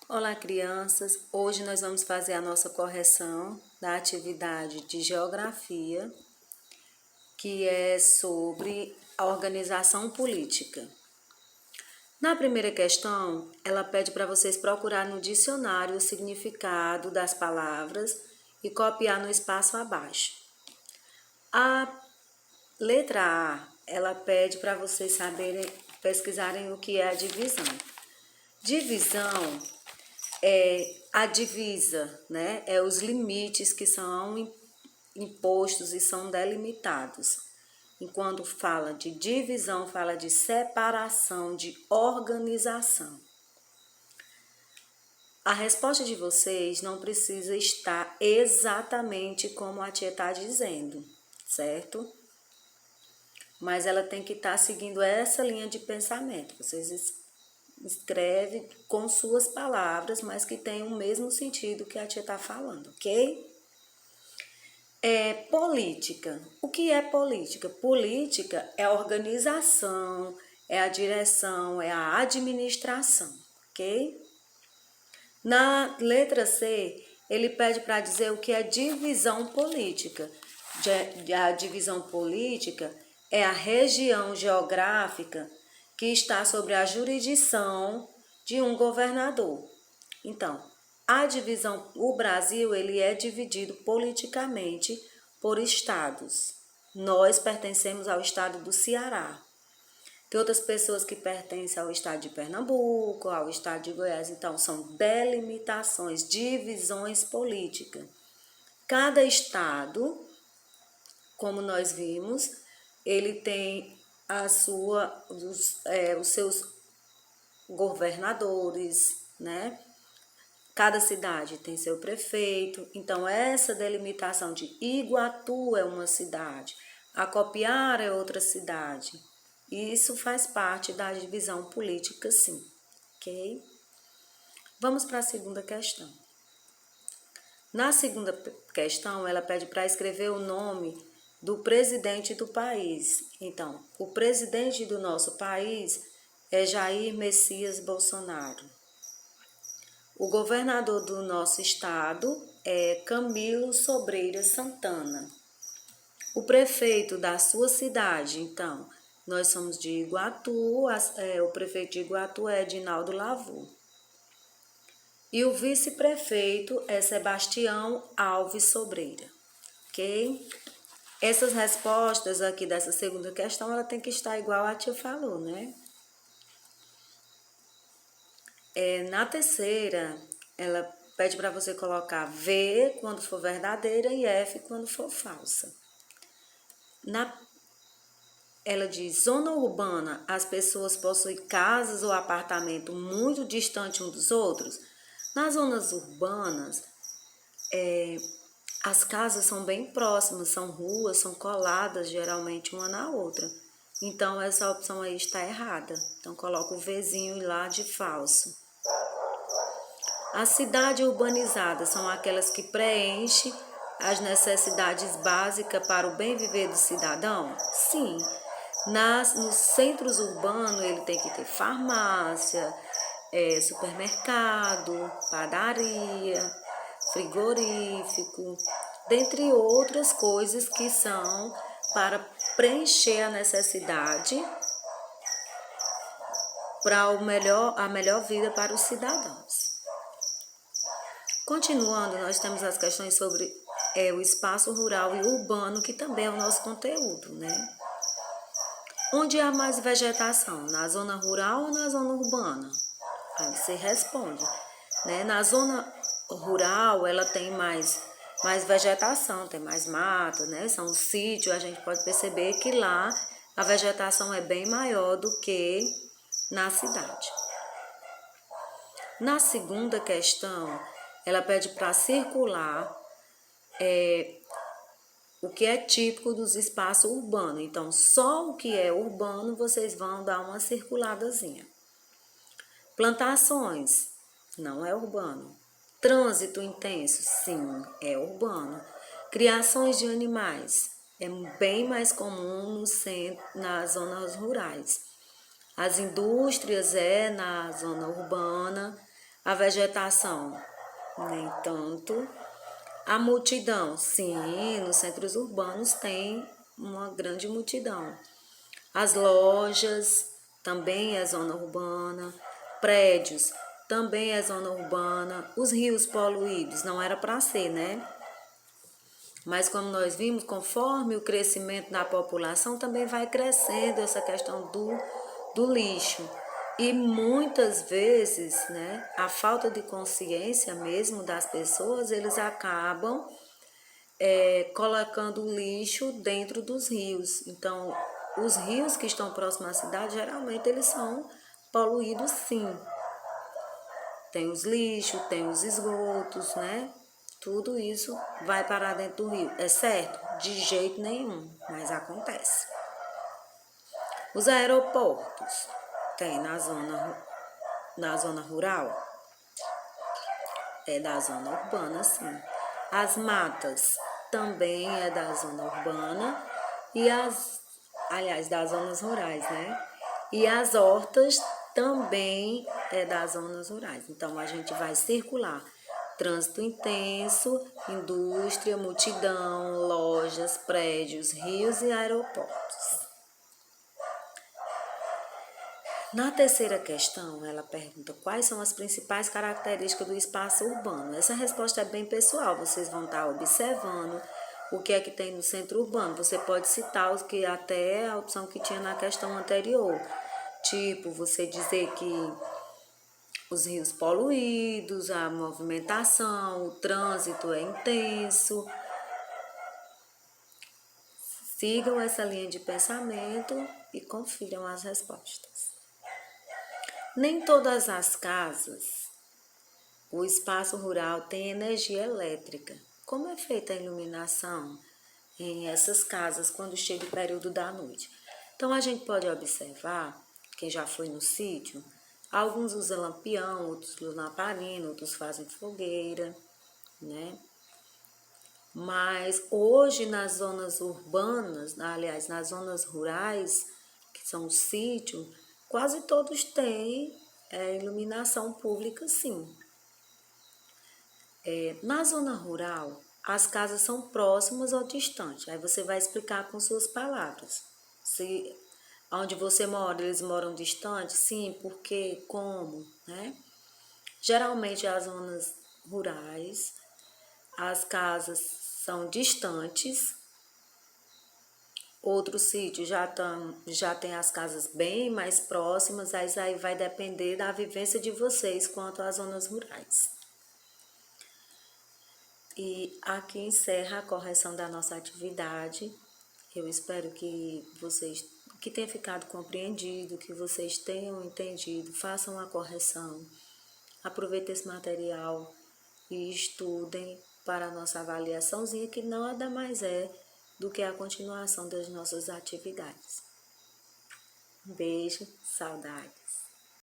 Olá, crianças! Hoje nós vamos fazer a nossa correção da atividade de geografia, que é sobre a organização política. Na primeira questão, ela pede para vocês procurar no dicionário o significado das palavras e copiar no espaço abaixo. A letra A, ela pede para vocês saberem, pesquisarem o que é a divisão. Divisão é a divisa, né? É os limites que são impostos e são delimitados. Enquanto fala de divisão, fala de separação, de organização. A resposta de vocês não precisa estar exatamente como a tia está dizendo, certo? Mas ela tem que estar seguindo essa linha de pensamento. Vocês escreve com suas palavras, mas que tem o mesmo sentido que a tia está falando, ok? Política. O que é política? Política é a organização, é a direção, é a administração, ok? Na letra C, ele pede para dizer o que é divisão política. A divisão política é a região geográfica que está sobre a jurisdição de um governador. Então, o Brasil, ele é dividido politicamente por estados. Nós pertencemos ao estado do Ceará. Tem outras pessoas que pertencem ao estado de Pernambuco, ao estado de Goiás. Então, são delimitações, divisões políticas. Cada estado, como nós vimos, ele tem os seus governadores, né? Cada cidade tem seu prefeito. Então, essa delimitação de Iguatu é uma cidade, Acopiara é outra cidade. Isso faz parte da divisão política, sim, ok? Vamos para a segunda questão. Na segunda questão, ela pede para escrever o nome do presidente do país. Então, o presidente do nosso país é Jair Messias Bolsonaro. O governador do nosso estado é Camilo Sobreira Santana. O prefeito da sua cidade, então, nós somos de Iguatu, o prefeito de Iguatu é Edinaldo Lavor. E o vice-prefeito é Sebastião Alves Sobreira, ok? Essas respostas aqui dessa segunda questão, ela tem que estar igual a tia falou, né? Na terceira, ela pede para você colocar V quando for verdadeira e F quando for falsa. Ela diz, zona urbana, as pessoas possuem casas ou apartamentos muito distantes uns dos outros. Nas zonas urbanas, as casas são bem próximas, são ruas, são coladas geralmente uma na outra. Então, essa opção aí está errada. Então, coloca o Vzinho lá de falso. As cidades urbanizadas são aquelas que preenchem as necessidades básicas para o bem viver do cidadão? Sim. Nos centros urbanos, ele tem que ter farmácia, supermercado, padaria, frigorífico, dentre outras coisas que são para preencher a necessidade para a melhor vida para os cidadãos. Continuando, nós temos as questões sobre o espaço rural e urbano, que também é o nosso conteúdo, né? Onde há mais vegetação, na zona rural ou na zona urbana? Aí você responde, né? Na zona rural, ela tem mais vegetação, tem mais mata, né? São sítios, a gente pode perceber que lá a vegetação é bem maior do que na cidade. Na segunda questão, ela pede para circular o que é típico dos espaços urbanos. Então, só o que é urbano, vocês vão dar uma circuladazinha. Plantações, não é urbano. Trânsito intenso, sim, é urbano. Criações de animais, é bem mais comum nas zonas rurais. As indústrias na zona urbana. A vegetação, nem tanto. A multidão, sim, nos centros urbanos tem uma grande multidão. As lojas, também é zona urbana. Prédios, também é zona urbana. Os rios poluídos, não era para ser, né? Mas como nós vimos, conforme o crescimento da população, também vai crescendo essa questão do lixo. E muitas vezes, né, a falta de consciência mesmo das pessoas, eles acabam colocando o lixo dentro dos rios. Então, os rios que estão próximos à cidade, geralmente eles são poluídos sim. Tem os lixos, tem os esgotos, né? Tudo isso vai parar dentro do rio. É certo? De jeito nenhum, mas acontece. Os aeroportos tem na zona rural, é da zona urbana, sim. As matas também é da zona urbana e aliás, das zonas rurais, né? E as hortas também é das zonas rurais. Então a gente vai circular. Trânsito intenso, indústria, multidão, lojas, prédios, rios e aeroportos. Na terceira questão, ela pergunta quais são as principais características do espaço urbano. Essa resposta é bem pessoal, vocês vão estar observando o que é que tem no centro urbano. Você pode citar os que até a opção que tinha na questão anterior. Tipo, você dizer que os rios poluídos, a movimentação, o trânsito é intenso. Sigam essa linha de pensamento e confiram as respostas. Nem todas as casas, o espaço rural tem energia elétrica. Como é feita a iluminação em essas casas quando chega o período da noite? Então a gente pode observar, quem já foi no sítio, alguns usam lampião, outros usam lamparina, outros fazem fogueira, né? Mas hoje nas zonas urbanas, aliás, nas zonas rurais, que são os sítios, quase todos têm iluminação pública, sim. Na zona rural, as casas são próximas ou distantes. Aí você vai explicar com suas palavras. Se onde você mora, eles moram distantes? Sim, por quê? Como? Né? Geralmente, as zonas rurais, as casas são distantes. Outros sítios já tem as casas bem mais próximas, aí vai depender da vivência de vocês quanto às zonas rurais. E aqui encerra a correção da nossa atividade. Eu espero que que tenha ficado compreendido, que vocês tenham entendido, façam a correção, aproveitem esse material e estudem para a nossa avaliaçãozinha, que nada mais é do que a continuação das nossas atividades. Um beijo, saudades.